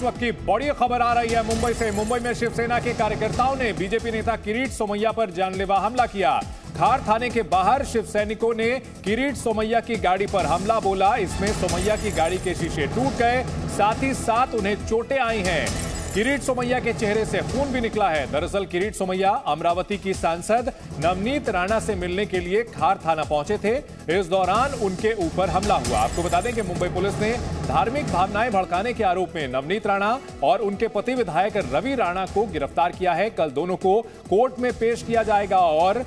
वक्त की बड़ी खबर आ रही है मुंबई से। मुंबई में शिवसेना के कार्यकर्ताओं ने बीजेपी नेता किरीट सोमैया पर जानलेवा हमला किया। खार थाने के बाहर शिव सैनिकों ने किरीट सोमैया की गाड़ी पर हमला बोला। इसमें सोमैया की गाड़ी के शीशे टूट गए, साथ ही साथ उन्हें चोटें आई हैं। किरीट सोमैया के चेहरे से खून भी निकला है। दरअसल किरीट सोमैया अमरावती की सांसद नवनीत राणा से मिलने के लिए खार थाना पहुंचे थे। इस दौरान उनके ऊपर हमला हुआ। आपको बता दें कि मुंबई पुलिस ने धार्मिक भावनाएं भड़काने के आरोप में नवनीत राणा और उनके पति विधायक रवि राणा को गिरफ्तार किया है। कल दोनों को कोर्ट में पेश किया जाएगा और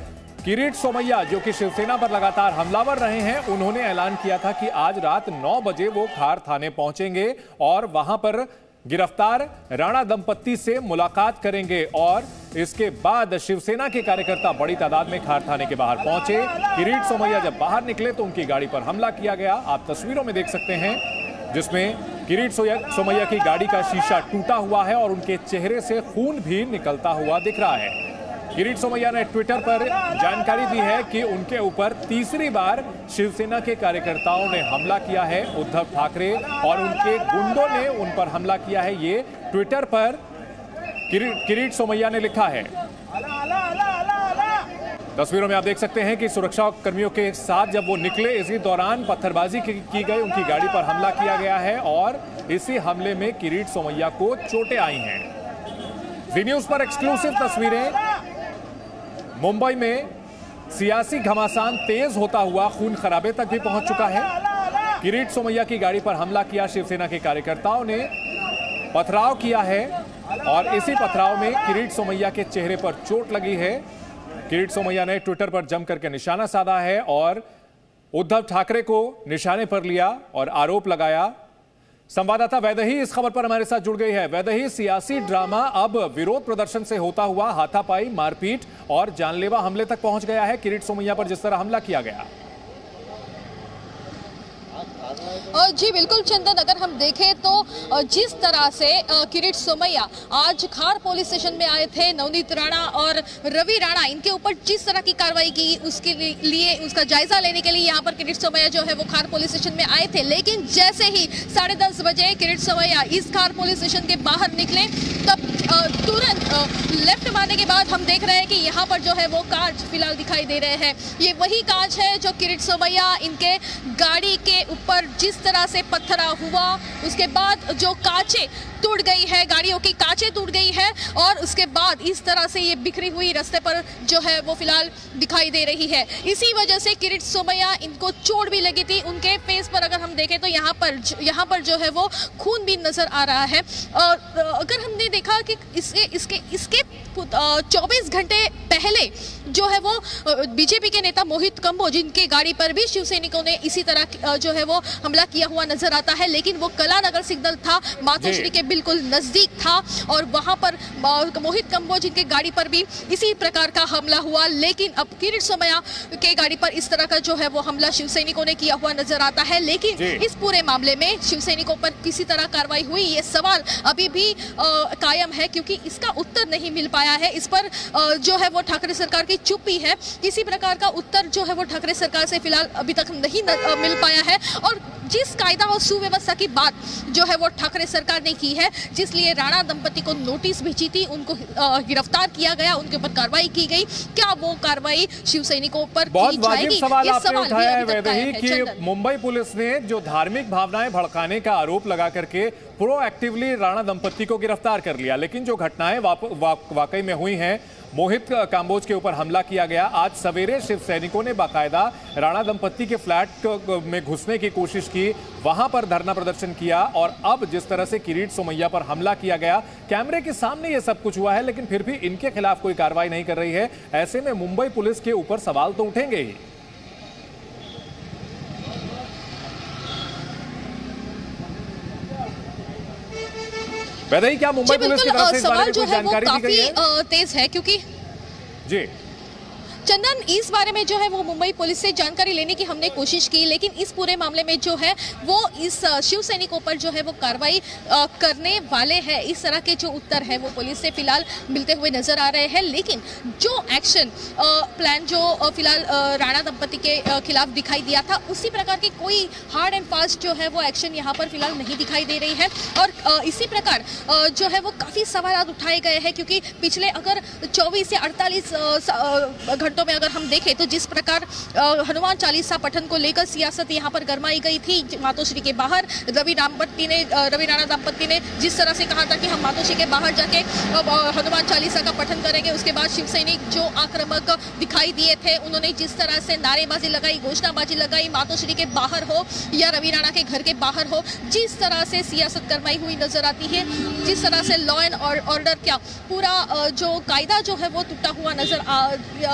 किरीट सोमैया, जो कि शिवसेना पर लगातार हमलावर रहे हैं, उन्होंने ऐलान किया था कि आज रात 9 बजे वो खार थाने पहुंचेंगे और वहां पर गिरफ्तार राणा दंपत्ति से मुलाकात करेंगे। और इसके बाद शिवसेना के कार्यकर्ता बड़ी तादाद में खार थाने के बाहर पहुंचे। किरीट सोमैया जब बाहर निकले तो उनकी गाड़ी पर हमला किया गया। आप तस्वीरों में देख सकते हैं जिसमें किरीट सोमैया की गाड़ी का शीशा टूटा हुआ है और उनके चेहरे से खून भी निकलता हुआ दिख रहा है। किरीट सोमैया ने ट्विटर पर जानकारी दी है कि उनके ऊपर तीसरी बार शिवसेना के कार्यकर्ताओं ने हमला किया है। उद्धव ठाकरे और उनके गुंडों ने उन पर हमला किया है, ये ट्विटर पर किरीट सोमैया ने लिखा है। तस्वीरों में आप देख सकते हैं कि सुरक्षा कर्मियों के साथ जब वो निकले, इसी दौरान पत्थरबाजी की गई, उनकी गाड़ी पर हमला किया गया है और इसी हमले में किरीट सोमैया को चोटें आई हैं। जी न्यूज पर एक्सक्लूसिव तस्वीरें। मुंबई में सियासी घमासान तेज होता हुआ खून खराबे तक भी पहुंच चुका है। किरीट सोमैया की गाड़ी पर हमला किया शिवसेना के कार्यकर्ताओं ने, पथराव किया है और इसी पथराव में किरीट सोमैया के चेहरे पर चोट लगी है। किरीट सोमैया ने ट्विटर पर जमकर के निशाना साधा है और उद्धव ठाकरे को निशाने पर लिया और आरोप लगाया। संवाददाता वैदेही इस खबर पर हमारे साथ जुड़ गई है। वैदेही, सियासी ड्रामा अब विरोध प्रदर्शन से होता हुआ हाथापाई, मारपीट और जानलेवा हमले तक पहुंच गया है। किरीट सोमैया पर जिस तरह हमला किया गया। जी बिल्कुल चंदन, अगर हम देखें तो जिस तरह से किरीट सोमैया आज खार पुलिस स्टेशन में आए थे, नवनीत राणा और रवि राणा इनके ऊपर जिस तरह की कार्रवाई की, उसके लिए उसका जायजा लेने के लिए यहाँ पर किरीट सोमैया जो है वो खार पुलिस स्टेशन में आए थे। लेकिन जैसे ही 10:30 बजे किरीट सोमैया इस खार पुलिस स्टेशन के बाहर निकले, तब तुरंत लेफ्ट मारने के बाद हम देख रहे हैं कि यहाँ पर जो है वो कांच फिलहाल दिखाई दे रहे हैं। ये वही कांच है जो किरीट सोमैया इनके गाड़ी के ऊपर जिस तरह से पत्थरा हुआ, उसके बाद जो कांचें टूट गई है, गाड़ियों की कांचें टूट गई है और उसके बाद इस तरह से ये बिखरी हुई रास्ते पर जो है वो फिलहाल दिखाई दे रही है। इसी वजह से किरीट सोमैया इनको चोट भी लगी थी। उनके फेस पर अगर हम देखें तो यहाँ पर जो है वो खून भी नजर आ रहा है। और अगर हमने देखा कि इसके 24 घंटे पहले जो है वो बीजेपी के नेता मोहित कंबोज, जिनके गाड़ी पर भी शिव सैनिकों ने इसी तरह जो है वो हमला किया हुआ नजर आता है, लेकिन वो कलानगर सिग्नल था, मातोश्री के बिल्कुल नजदीक था और वहां पर मोहित कंबोज जिनके गाड़ी पर भी इसी प्रकार का हमला हुआ। लेकिन अब किरीट सोमैया के गाड़ी पर इस तरह का जो है वो हमला शिव सैनिकों ने किया हुआ नजर आता है। लेकिन इस पूरे मामले में शिव सैनिकों पर किसी तरह कार्रवाई हुई, ये सवाल अभी भी कायम है, क्योंकि इसका उत्तर नहीं मिल पाया है। इस पर जो है वो ठाकरे सरकार की चुप्पी है। किसी प्रकार का उत्तर जो है वो ठाकरे सरकार से फिलहाल अभी तक नहीं मिल पाया है। और जिस कायदा और सुव्यवस्था की बात जो है वो ठाकरे सरकार ने की है, जिसलिए राणा दंपति को नोटिस भेजी थी, उनको गिरफ्तार किया गया, उनके ऊपर कार्रवाई की गई, क्या वो कार्रवाई शिव सैनिकों पर की जाएगी? सवाल आपने उठाया है वैदेही कि मुंबई पुलिस ने जो धार्मिक भावनाएं भड़काने का आरोप लगा करके प्रोएक्टिवली राणा दंपति को गिरफ्तार कर लिया, लेकिन जो घटनाएं वाकई में हुई हैं, मोहित कांबोज के ऊपर हमला किया गया, आज सवेरे शिव सैनिकों ने बाकायदा राणा दंपति के फ्लैट में घुसने की कोशिश की, वहां पर धरना प्रदर्शन किया और अब जिस तरह से किरीट सोमैया पर हमला किया गया, कैमरे के सामने ये सब कुछ हुआ है, लेकिन फिर भी इनके खिलाफ कोई कार्रवाई नहीं कर रही है। ऐसे में मुंबई पुलिस के ऊपर सवाल तो उठेंगे ही। वैदेही, क्या मुंबई पुलिस की तरफ से इस बारे में कोई जानकारी दी गई है? तेज है क्योंकि जी चंदन, इस बारे में जो है वो मुंबई पुलिस से जानकारी लेने की हमने कोशिश की, लेकिन इस पूरे मामले में जो है वो इस शिव सैनिकों पर जो है वो कार्रवाई करने वाले हैं, इस तरह के जो उत्तर है वो पुलिस से फिलहाल मिलते हुए नजर आ रहे हैं। लेकिन जो एक्शन प्लान जो फिलहाल राणा दंपति के खिलाफ दिखाई दिया था, उसी प्रकार की कोई हार्ड एंड फास्ट जो है वो एक्शन यहाँ पर फिलहाल नहीं दिखाई दे रही है। और इसी प्रकार जो है वो काफी सवाल उठाए गए हैं, क्योंकि पिछले अगर 24 से 48 घंटों में अगर हम देखें तो जिस प्रकार हनुमान चालीसा पठन को लेकर सियासत यहाँ पर गरमाई गई थी, मातोश्री के बाहर रवि राणा दंपति ने जिस तरह से कहा था कि हम मातोश्री के बाहर जाके हनुमान चालीसा का पठन करेंगे, उसके बाद शिव सैनिक जो आक्रामक दिखाई दिए थे, उन्होंने जिस तरह से नारेबाजी लगाई, घोषणाबाजी लगाई, मातोश्री के बाहर हो या रवि राणा के घर के बाहर हो, जिस तरह से सियासत गरमाई हुई नजर आती है, जिस तरह से लॉ एंड ऑर्डर क्या पूरा जो कायदा जो है वो टूटा हुआ नजर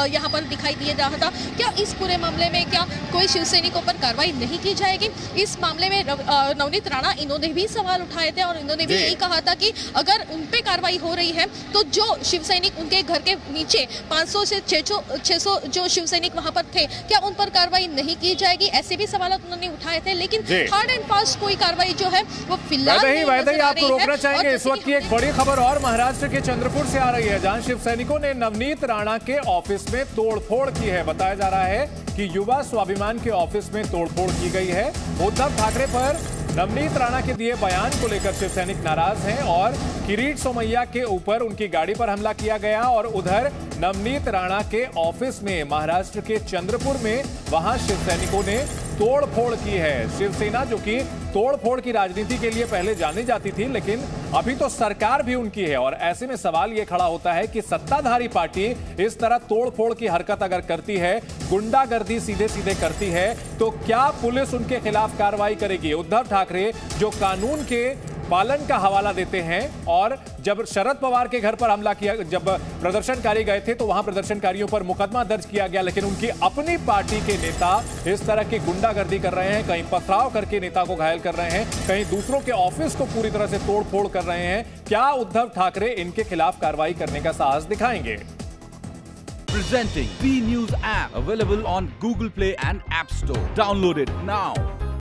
यहाँ पर दिखाई दिए रहा था। क्या इस पूरे मामले में क्या कोई शिव सैनिकों पर कार्रवाई नहीं की जाएगी? इस मामले में नवनीत राणा इन्होंने भी सवाल उठाए थे और इन्होंने भी यही कहा था कि अगर उन पे कार्रवाई हो रही है तो जो शिव सैनिक उनके घर के नीचे 500 से 600 जो शिव सैनिक वहां पर थे, क्या उन पर कार्रवाई नहीं की जाएगी? ऐसे भी सवाल उन्होंने उठाए थे, लेकिन हार्ड एंड फास्ट कोई कार्रवाई जो है वो फिलहाल आपको रोकना चाहेंगे। इस वक्त की एक बड़ी खबर और महाराष्ट्र के चंद्रपुर से आ रही है, जहां शिव सैनिकों ने नवनीत राणा के ऑफिस में तोड़फोड़ की है। बताया जा रहा है कि युवा स्वाभिमान के ऑफिस में तोड़फोड़ की गई है। उद्धव ठाकरे पर नवनीत राणा के दिए बयान को लेकर शिव सैनिक नाराज हैं और किरीट सोमैया के ऊपर उनकी गाड़ी पर हमला किया गया। और उधर नवनीत राणा के ऑफिस में महाराष्ट्र के चंद्रपुर में वहां शिव सैनिकों ने तोड़फोड़ की है। शिवसेना जो कि तोड़फोड़ की राजनीति के लिए पहले जानी जाती थी, लेकिन अभी तो सरकार भी उनकी है। और ऐसे में सवाल यह खड़ा होता है कि सत्ताधारी पार्टी इस तरह तोड़फोड़ की हरकत अगर करती है, गुंडागर्दी सीधे सीधे करती है, तो क्या पुलिस उनके खिलाफ कार्रवाई करेगी? उद्धव ठाकरे जो कानून के पालन का हवाला देते हैं, और जब शरद पवार के घर पर हमला किया, जब प्रदर्शनकारी गए थे तो वहां प्रदर्शनकारियों पर मुकदमा दर्ज किया गया, लेकिन उनकी अपनी पार्टी के नेता इस तरह की गुंडागर्दी कर रहे हैं, कहीं पथराव करके नेता को घायल कर रहे हैं, कहीं दूसरों के ऑफिस को पूरी तरह से तोड़फोड़ कर रहे हैं। क्या उद्धव ठाकरे इनके खिलाफ कार्रवाई करने का साहस दिखाएंगे? Presenting B News app, available on Google Play and App Store. Download it now.